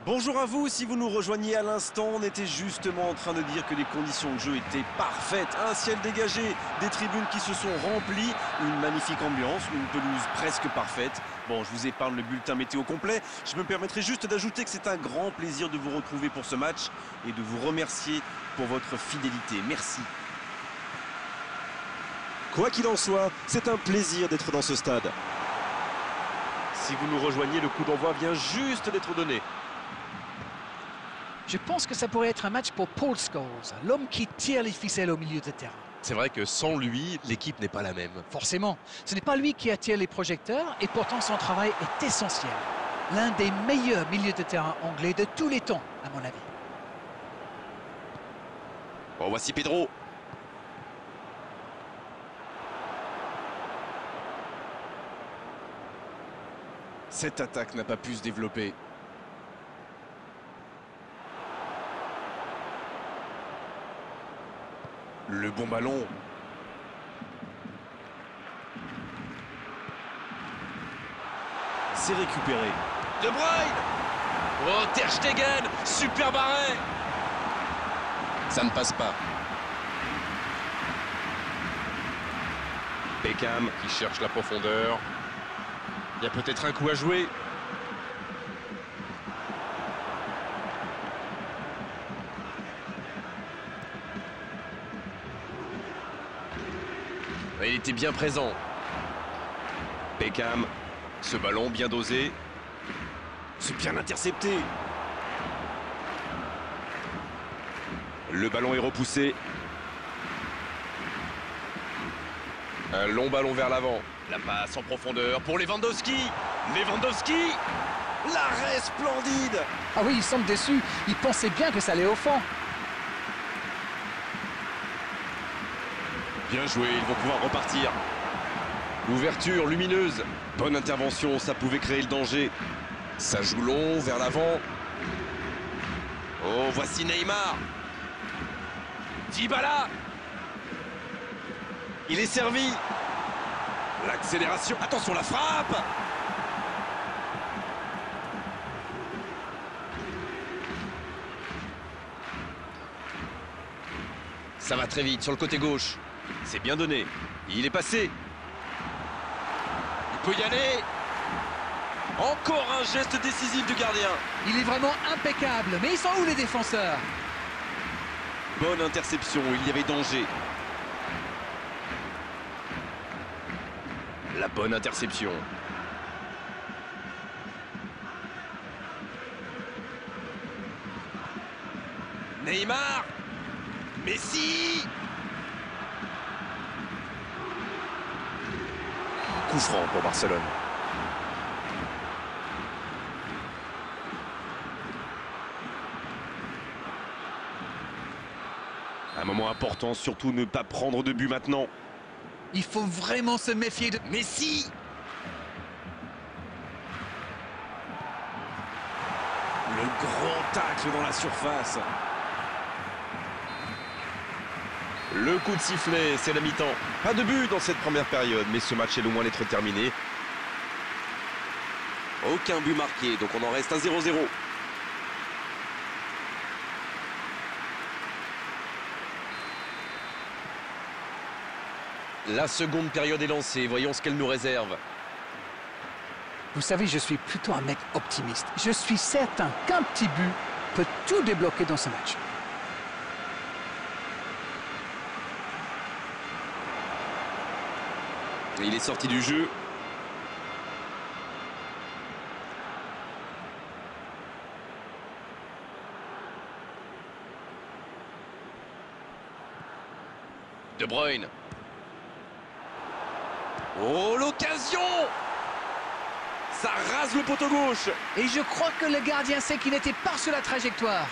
Bonjour à vous, si vous nous rejoignez à l'instant, on était justement en train de dire que les conditions de jeu étaient parfaites. Un ciel dégagé, des tribunes qui se sont remplies, une magnifique ambiance, une pelouse presque parfaite. Bon, je vous épargne le bulletin météo complet. Je me permettrai juste d'ajouter que c'est un grand plaisir de vous retrouver pour ce match et de vous remercier pour votre fidélité. Merci. Quoi qu'il en soit, c'est un plaisir d'être dans ce stade. Si vous nous rejoignez, le coup d'envoi vient juste d'être donné. Je pense que ça pourrait être un match pour Paul Scholes, l'homme qui tire les ficelles au milieu de terrain. C'est vrai que sans lui, l'équipe n'est pas la même. Forcément, ce n'est pas lui qui attire les projecteurs et pourtant son travail est essentiel. L'un des meilleurs milieux de terrain anglais de tous les temps, à mon avis. Bon, voici Pedro. Cette attaque n'a pas pu se développer. Le bon ballon. C'est récupéré. De Bruyne. Oh, Ter Stegen. Super arrêt. Ça ne passe pas. Beckham qui cherche la profondeur. Il y a peut-être un coup à jouer. Il était bien présent. Beckham, ce ballon bien dosé. C'est bien intercepté. Le ballon est repoussé. Un long ballon vers l'avant. La passe en profondeur pour Lewandowski. Lewandowski. L'arrêt splendide. Ah oui, il semble déçu. Il pensait bien que ça allait au fond. Bien joué, ils vont pouvoir repartir. L'ouverture lumineuse. Bonne intervention, ça pouvait créer le danger. Ça joue long, vers l'avant. Oh, voici Neymar. Dybala. Il est servi. L'accélération. Attention, la frappe. Ça va très vite sur le côté gauche. C'est bien donné. Il est passé. Il peut y aller. Encore un geste décisif du gardien. Il est vraiment impeccable. Mais ils sont où les défenseurs? Bonne interception, il y avait danger. La bonne interception. Neymar. Messi. Coup franc pour Barcelone. Un moment important, surtout ne pas prendre de but maintenant. Il faut vraiment se méfier de... Messi. Le grand tacle dans la surface. Le coup de sifflet, c'est la mi-temps. Pas de but dans cette première période, mais ce match est loin d'être terminé. Aucun but marqué, donc on en reste à 0-0. La seconde période est lancée, voyons ce qu'elle nous réserve. Vous savez, je suis plutôt un mec optimiste. Je suis certain qu'un petit but peut tout débloquer dans ce match. Il est sorti du jeu. De Bruyne. Oh, l'occasion! Ça rase le poteau gauche. Et je crois que le gardien sait qu'il n'était pas sur la trajectoire.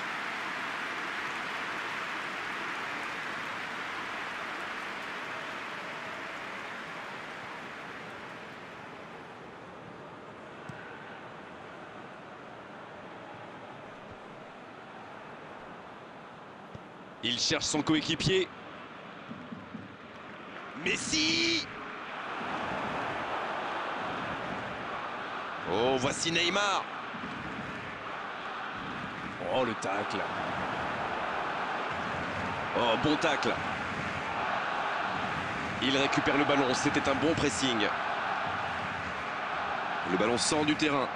Il cherche son coéquipier. Messi! Oh, voici Neymar. Oh, le tacle. Oh, bon tacle. Il récupère le ballon, c'était un bon pressing. Le ballon sort du terrain.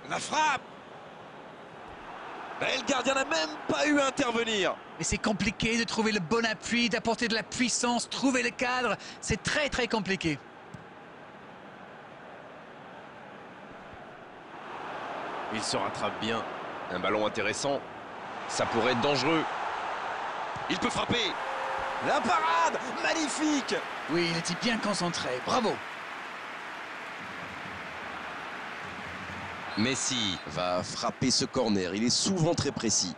La frappe. Et le gardien n'a même pas eu à intervenir. Mais c'est compliqué de trouver le bon appui, d'apporter de la puissance, trouver le cadre. C'est très très compliqué. Il se rattrape bien. Un ballon intéressant. Ça pourrait être dangereux. Il peut frapper. La parade, magnifique. Oui, il était bien concentré. Bravo. Messi va frapper ce corner. Il est souvent très précis.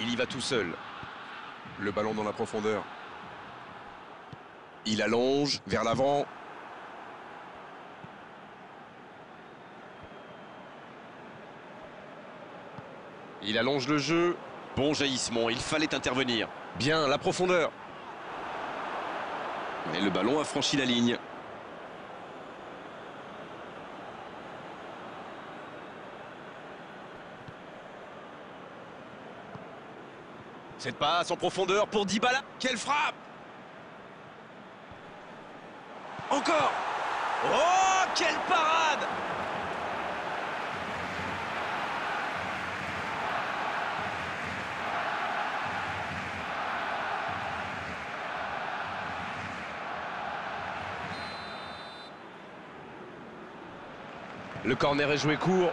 Il y va tout seul. Le ballon dans la profondeur. Il allonge vers l'avant. Il allonge le jeu. Bon jaillissement, il fallait intervenir. Bien, la profondeur. Et le ballon a franchi la ligne. Cette passe en profondeur pour Dybala. Quelle frappe! Encore! Oh, quelle parade! Le corner est joué court.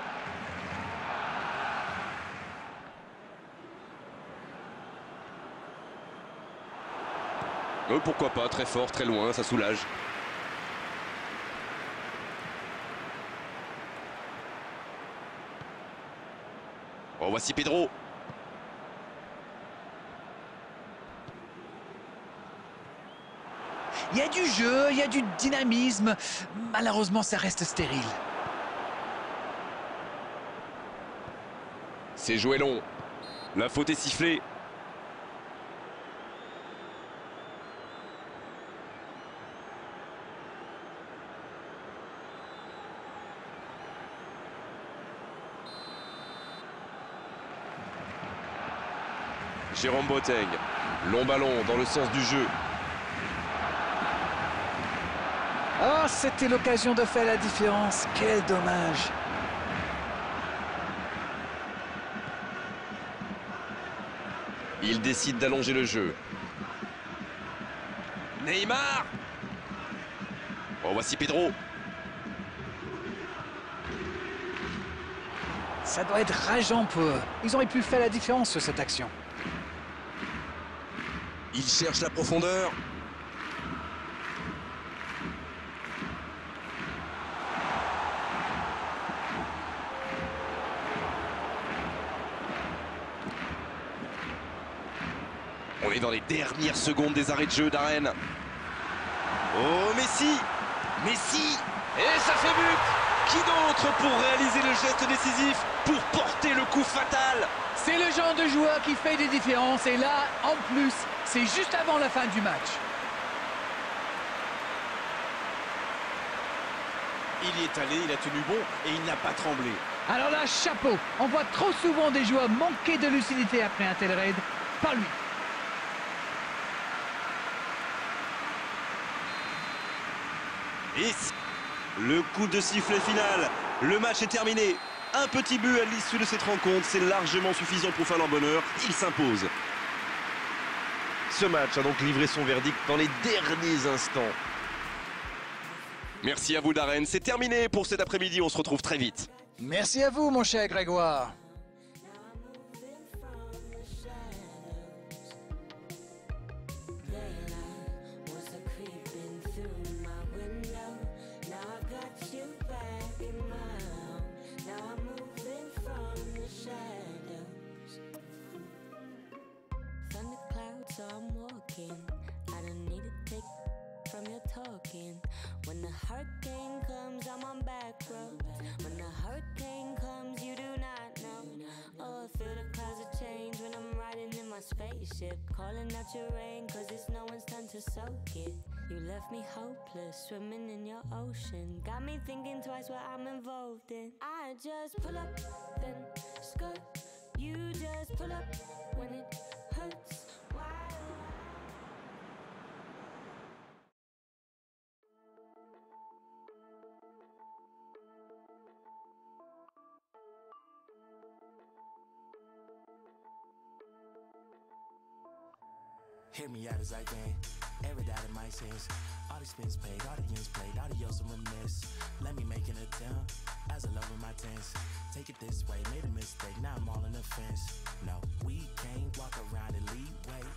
Pourquoi pas, très fort, très loin, ça soulage. Oh, voici Pedro. Il y a du jeu, il y a du dynamisme. Malheureusement, ça reste stérile. C'est joué long. La faute est sifflée. Jérôme Boateng, long ballon dans le sens du jeu. Oh, c'était l'occasion de faire la différence. Quel dommage. Il décide d'allonger le jeu. Neymar. Oh, voici Pedro. Ça doit être rageant pour eux. Ils auraient pu faire la différence sur cette action. Il cherche la profondeur. On est dans les dernières secondes des arrêts de jeu d'Arène. Oh, Messi. Messi. Et ça fait but. Qui d'autre pour réaliser le geste décisif, pour porter le coup fatal? C'est le genre de joueur qui fait des différences. Et là, en plus, c'est juste avant la fin du match. Il y est allé, il a tenu bon et il n'a pas tremblé. Alors là, chapeau. On voit trop souvent des joueurs manquer de lucidité après un tel raid. Pas lui. Et le coup de sifflet final. Le match est terminé. Un petit but à l'issue de cette rencontre, c'est largement suffisant pour faire leur bonheur. Il s'impose. Ce match a donc livré son verdict dans les derniers instants. Merci à vous Darren, c'est terminé pour cet après-midi, on se retrouve très vite. Merci à vous, mon cher Grégoire. When the hurricane comes, I'm on back roads. When the hurricane comes, you do not know. Oh, I feel the clouds of change when I'm riding in my spaceship. Calling out your rain, cause it's no one's time to soak it. You left me hopeless, swimming in your ocean. Got me thinking twice what I'm involved in. I just pull up, then skirt. You just pull up when it hurts. Why? Hear me out as I can, every doubt in my sense. All the spins paid, audience played, adios and remiss. Let me make an attempt, as I love in my tense. Take it this way, made a mistake, now I'm all in the fence. No, we can't walk around and lead way.